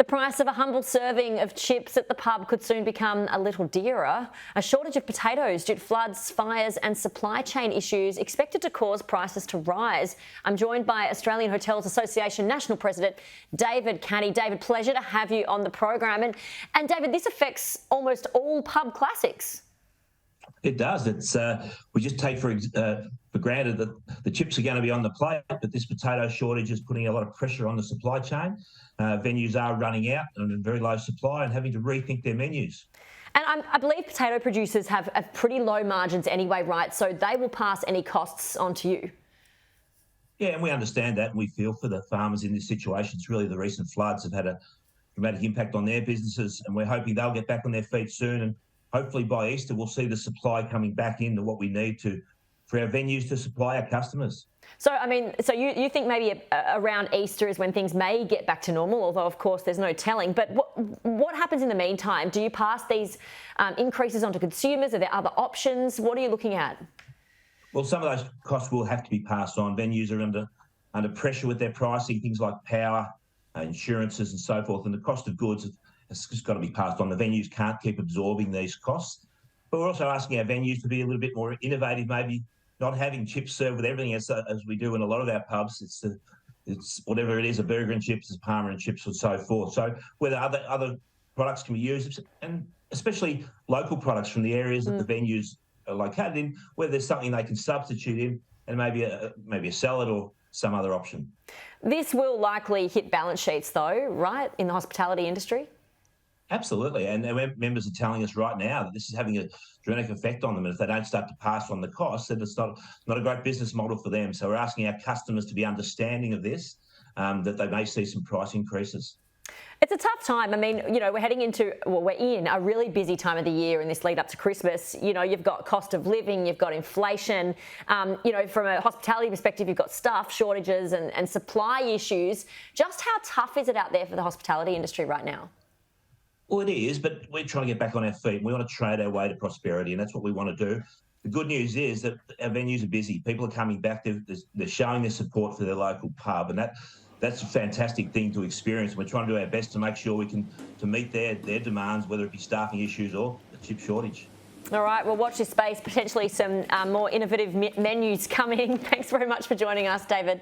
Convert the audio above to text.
price of a humble serving of chips at the pub could soon become a little dearer. A shortage of potatoes due to floods, fires and supply chain issues expected to cause prices to rise. I'm joined by Australian Hotels Association National President David Canny. David, pleasure to have you on the program. And David, this affects almost all pub classics. It does. It's we just take for granted that the chips are going to be on the plate, but this potato shortage is putting a lot of pressure on the supply chain. Venues are running out and in very low supply and having to rethink their menus. And I believe potato producers have pretty low margins anyway, right? So they will pass any costs on to you. Yeah, and we understand that, and we feel for the farmers in this situation. It's really the recent floods have had a dramatic impact on their businesses, and we're hoping they'll get back on their feet soon. And hopefully by Easter, we'll see the supply coming back into what we need for our venues to supply our customers. So, I mean, so you think maybe around Easter is when things may get back to normal, although, of course, there's no telling. But what happens in the meantime? Do you pass these increases onto consumers? Are there other options? What are you looking at? Well, some of those costs will have to be passed on. Venues are under pressure with their pricing, things like power, insurances and so forth, and the cost of goods has just got to be passed on. The venues can't keep absorbing these costs. But we're also asking our venues to be a little bit more innovative, maybe not having chips served with everything as we do in a lot of our pubs. It's whatever it is, a burger and chips, a parma and chips and so forth. So whether other products can be used, and especially local products from the areas that the venues are located in, where there's something they can substitute in, and maybe a salad or some other option. This will likely hit balance sheets though, right, in the hospitality industry? Absolutely, and our members are telling us right now that this is having a dramatic effect on them, and if they don't start to pass on the costs, then it's not a great business model for them. So we're asking our customers to be understanding of this, that they may see some price increases. It's a tough time. I mean, you know, we're in a really busy time of the year in this lead up to Christmas. You know, you've got cost of living, you've got inflation. You know, from a hospitality perspective, you've got staff shortages and supply issues. Just how tough is it out there for the hospitality industry right now? Well, it is, but we're trying to get back on our feet. We want to trade our way to prosperity, and that's what we want to do. The good news is that our venues are busy. People are coming back. They're showing their support for their local pub, and that's a fantastic thing to experience. We're trying to do our best to make sure we can meet their demands, whether it be staffing issues or the chip shortage. All right, well, watch this space. Potentially some more innovative menus coming. Thanks very much for joining us, David.